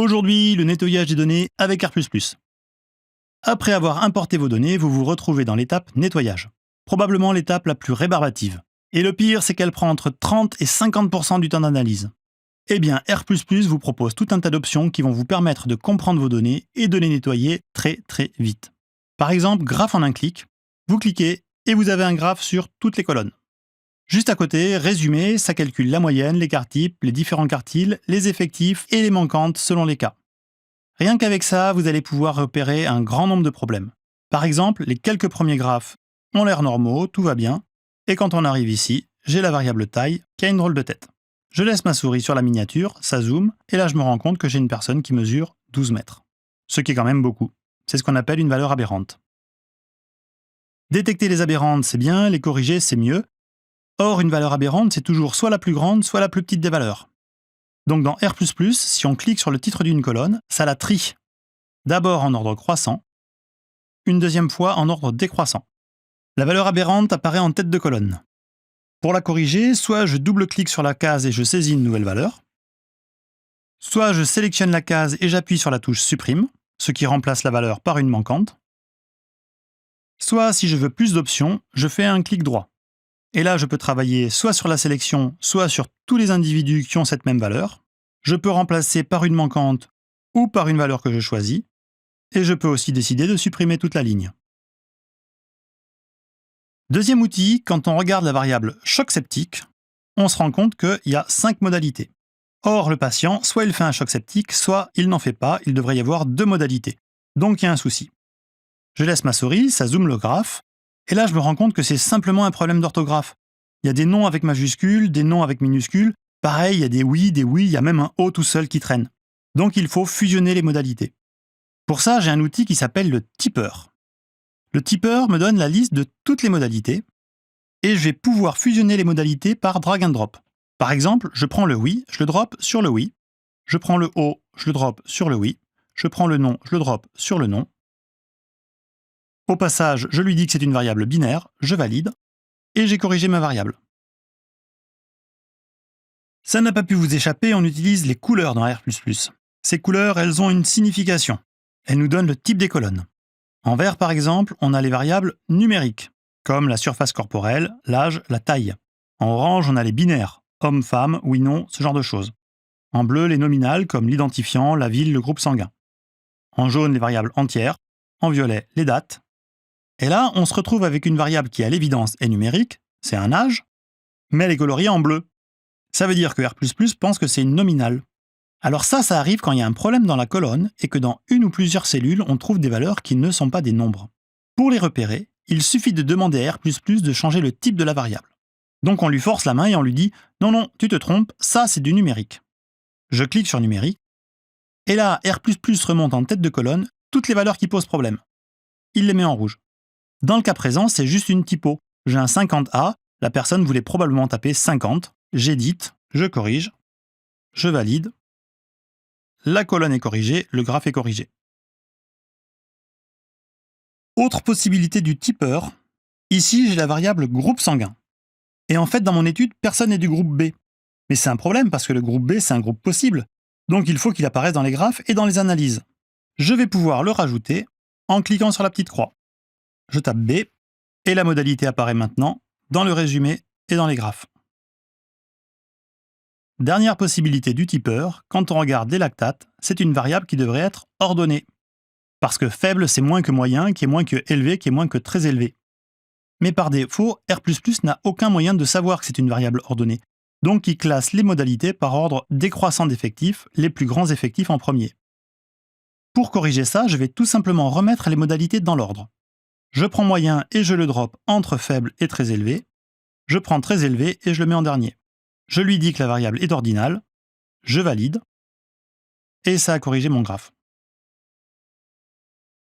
Aujourd'hui, le nettoyage des données avec R++. Après avoir importé vos données, vous vous retrouvez dans l'étape nettoyage. Probablement l'étape la plus rébarbative. Et le pire, c'est qu'elle prend entre 30 et 50% du temps d'analyse. Eh bien, R++ vous propose tout un tas d'options qui vont vous permettre de comprendre vos données et de les nettoyer très très vite. Par exemple, graphe en un clic. Vous cliquez et vous avez un graphe sur toutes les colonnes. Juste à côté, résumé, ça calcule la moyenne, les quarts types, les différents quartiles, les effectifs et les manquantes selon les cas. Rien qu'avec ça, vous allez pouvoir repérer un grand nombre de problèmes. Par exemple, les quelques premiers graphes ont l'air normaux, tout va bien, et quand on arrive ici, j'ai la variable taille qui a une drôle de tête. Je laisse ma souris sur la miniature, ça zoome, et là je me rends compte que j'ai une personne qui mesure 12 mètres. Ce qui est quand même beaucoup. C'est ce qu'on appelle une valeur aberrante. Détecter les aberrantes, c'est bien, les corriger, c'est mieux. Or, une valeur aberrante, c'est toujours soit la plus grande, soit la plus petite des valeurs. Donc dans R++, si on clique sur le titre d'une colonne, ça la trie. D'abord en ordre croissant, une deuxième fois en ordre décroissant. La valeur aberrante apparaît en tête de colonne. Pour la corriger, soit je double-clique sur la case et je saisis une nouvelle valeur, soit je sélectionne la case et j'appuie sur la touche supprime, ce qui remplace la valeur par une manquante, soit si je veux plus d'options, je fais un clic droit. Et là, je peux travailler soit sur la sélection, soit sur tous les individus qui ont cette même valeur. Je peux remplacer par une manquante ou par une valeur que je choisis. Et je peux aussi décider de supprimer toute la ligne. Deuxième outil, quand on regarde la variable choc septique, on se rend compte qu'il y a 5 modalités. Or, le patient, soit il fait un choc septique, soit il n'en fait pas, il devrait y avoir 2 modalités. Donc il y a un souci. Je laisse ma souris, ça zoome le graphe, et là je me rends compte que c'est simplement un problème d'orthographe. Il y a des noms avec majuscules, des noms avec minuscules, pareil, il y a des oui, il y a même un O tout seul qui traîne. Donc il faut fusionner les modalités. Pour ça, j'ai un outil qui s'appelle le tipeur. Le tipeur me donne la liste de toutes les modalités, et je vais pouvoir fusionner les modalités par drag and drop. Par exemple, je prends le oui, je le drop sur le oui, je prends le O, je le drop sur le oui, je prends le non, je le drop sur le non. Au passage, je lui dis que c'est une variable binaire, je valide, et j'ai corrigé ma variable. Ça n'a pas pu vous échapper, on utilise les couleurs dans R++. Ces couleurs, elles ont une signification. Elles nous donnent le type des colonnes. En vert, par exemple, on a les variables numériques, comme la surface corporelle, l'âge, la taille. En orange, on a les binaires, homme, femme, oui, non, ce genre de choses. En bleu, les nominales, comme l'identifiant, la ville, le groupe sanguin. En jaune, les variables entières. En violet, les dates. Et là, on se retrouve avec une variable qui, à l'évidence, est numérique, c'est un âge, mais elle est coloriée en bleu. Ça veut dire que R++ pense que c'est une nominale. Alors ça arrive quand il y a un problème dans la colonne et que dans une ou plusieurs cellules, on trouve des valeurs qui ne sont pas des nombres. Pour les repérer, il suffit de demander à R++ de changer le type de la variable. Donc on lui force la main et on lui dit « Non, non, tu te trompes, ça c'est du numérique ». Je clique sur numérique, et là, R++ remonte en tête de colonne toutes les valeurs qui posent problème. Il les met en rouge. Dans le cas présent, c'est juste une typo. J'ai un 50A, la personne voulait probablement taper 50, j'édite, je corrige, je valide. La colonne est corrigée, le graphe est corrigé. Autre possibilité du tipeur, ici j'ai la variable groupe sanguin. Et en fait, dans mon étude, personne n'est du groupe B. Mais c'est un problème parce que le groupe B, c'est un groupe possible. Donc il faut qu'il apparaisse dans les graphes et dans les analyses. Je vais pouvoir le rajouter en cliquant sur la petite croix. Je tape B, et la modalité apparaît maintenant dans le résumé et dans les graphes. Dernière possibilité du tipeur, quand on regarde les lactates, c'est une variable qui devrait être ordonnée. Parce que faible, c'est moins que moyen, qui est moins que élevé, qui est moins que très élevé. Mais par défaut, R++ n'a aucun moyen de savoir que c'est une variable ordonnée. Donc il classe les modalités par ordre décroissant d'effectifs, les plus grands effectifs en premier. Pour corriger ça, je vais tout simplement remettre les modalités dans l'ordre. Je prends moyen et je le drop entre faible et très élevé. Je prends très élevé et je le mets en dernier. Je lui dis que la variable est ordinale. Je valide. Et ça a corrigé mon graphe.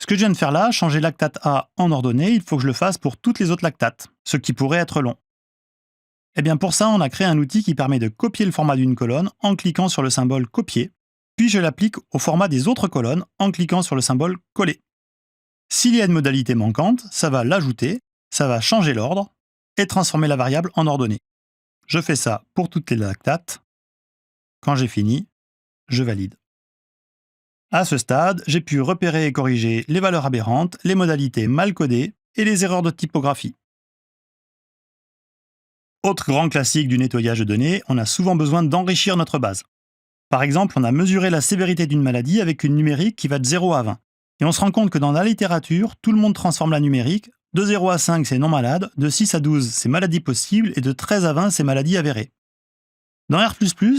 Ce que je viens de faire là, changer lactate A en ordonnée, il faut que je le fasse pour toutes les autres lactates, ce qui pourrait être long. Et bien pour ça, on a créé un outil qui permet de copier le format d'une colonne en cliquant sur le symbole copier, puis je l'applique au format des autres colonnes en cliquant sur le symbole coller. S'il y a une modalité manquante, ça va l'ajouter, ça va changer l'ordre et transformer la variable en ordonnée. Je fais ça pour toutes les lactates. Quand j'ai fini, je valide. À ce stade, j'ai pu repérer et corriger les valeurs aberrantes, les modalités mal codées et les erreurs de typographie. Autre grand classique du nettoyage de données, on a souvent besoin d'enrichir notre base. Par exemple, on a mesuré la sévérité d'une maladie avec une numérique qui va de 0 à 20. Et on se rend compte que dans la littérature, tout le monde transforme la numérique. De 0 à 5, c'est non malade, de 6 à 12, c'est maladie possible, et de 13 à 20, c'est maladie avérée. Dans R++,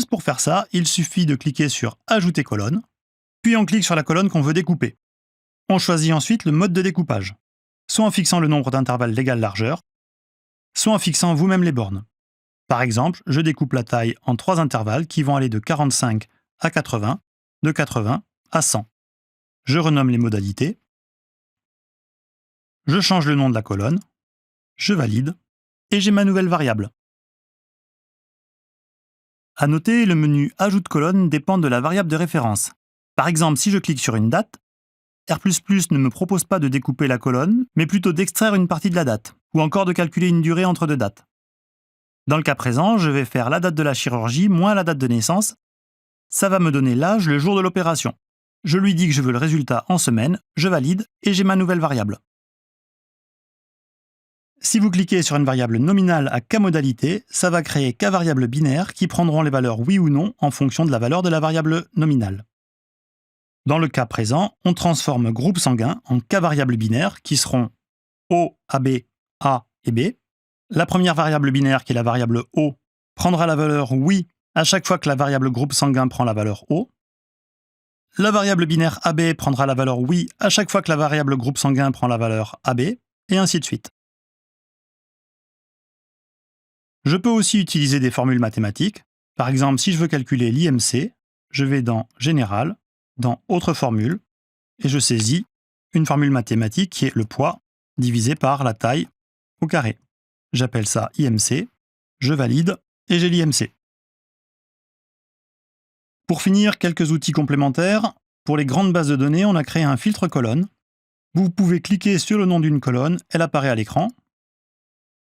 pour faire ça, il suffit de cliquer sur « Ajouter colonne », puis on clique sur la colonne qu'on veut découper. On choisit ensuite le mode de découpage, soit en fixant le nombre d'intervalles d'égale largeur, soit en fixant vous-même les bornes. Par exemple, je découpe la taille en 3 intervalles qui vont aller de 45 à 80, de 80 à 100. Je renomme les modalités, je change le nom de la colonne, je valide, et j'ai ma nouvelle variable. À noter, le menu Ajoute colonne dépend de la variable de référence. Par exemple, si je clique sur une date, R++ ne me propose pas de découper la colonne, mais plutôt d'extraire une partie de la date, ou encore de calculer une durée entre deux dates. Dans le cas présent, je vais faire la date de la chirurgie moins la date de naissance. Ça va me donner l'âge le jour de l'opération. Je lui dis que je veux le résultat en semaine, je valide et j'ai ma nouvelle variable. Si vous cliquez sur une variable nominale à K modalité, ça va créer K variables binaires qui prendront les valeurs oui ou non en fonction de la valeur de la variable nominale. Dans le cas présent, on transforme groupe sanguin en K variables binaires qui seront O, AB, A et B. La première variable binaire, qui est la variable O, prendra la valeur oui à chaque fois que la variable groupe sanguin prend la valeur O. La variable binaire AB prendra la valeur oui à chaque fois que la variable groupe sanguin prend la valeur AB, et ainsi de suite. Je peux aussi utiliser des formules mathématiques. Par exemple, si je veux calculer l'IMC, je vais dans Général, dans Autre formule, et je saisis une formule mathématique qui est le poids divisé par la taille au carré. J'appelle ça IMC, je valide, et j'ai l'IMC. Pour finir, quelques outils complémentaires. Pour les grandes bases de données, on a créé un filtre colonne. Vous pouvez cliquer sur le nom d'une colonne, elle apparaît à l'écran.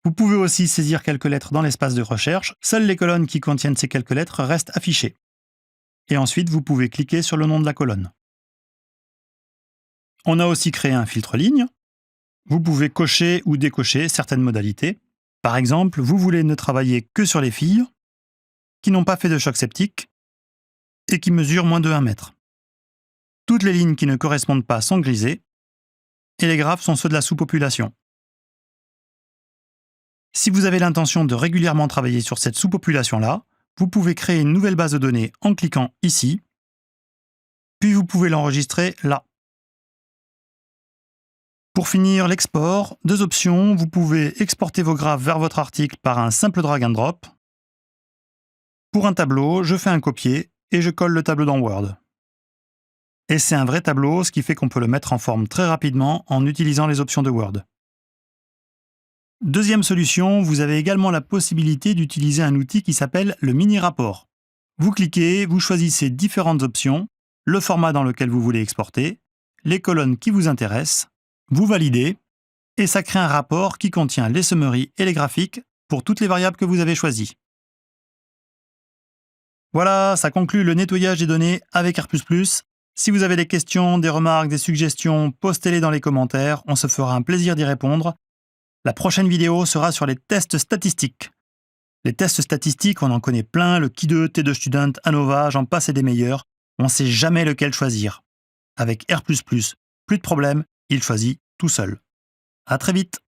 Vous pouvez aussi saisir quelques lettres dans l'espace de recherche. Seules les colonnes qui contiennent ces quelques lettres restent affichées. Et ensuite, vous pouvez cliquer sur le nom de la colonne. On a aussi créé un filtre ligne. Vous pouvez cocher ou décocher certaines modalités. Par exemple, vous voulez ne travailler que sur les filles qui n'ont pas fait de choc septique et qui mesurent moins de 1 mètre. Toutes les lignes qui ne correspondent pas sont grisées et les graphes sont ceux de la sous-population. Si vous avez l'intention de régulièrement travailler sur cette sous-population-là, vous pouvez créer une nouvelle base de données en cliquant ici, puis vous pouvez l'enregistrer là. Pour finir l'export, 2 options, vous pouvez exporter vos graphes vers votre article par un simple drag and drop. Pour un tableau, je fais un copier et je colle le tableau dans Word. Et c'est un vrai tableau, ce qui fait qu'on peut le mettre en forme très rapidement en utilisant les options de Word. Deuxième solution, vous avez également la possibilité d'utiliser un outil qui s'appelle le mini-rapport. Vous cliquez, vous choisissez différentes options, le format dans lequel vous voulez exporter, les colonnes qui vous intéressent, vous validez, et ça crée un rapport qui contient les summaries et les graphiques pour toutes les variables que vous avez choisies. Voilà, ça conclut le nettoyage des données avec R++. Si vous avez des questions, des remarques, des suggestions, postez-les dans les commentaires, on se fera un plaisir d'y répondre. La prochaine vidéo sera sur les tests statistiques. Les tests statistiques, on en connaît plein, le Ki2, T2 Student, ANOVA, j'en passe et des meilleurs. On ne sait jamais lequel choisir. Avec R++, plus de problème, il choisit tout seul. À très vite.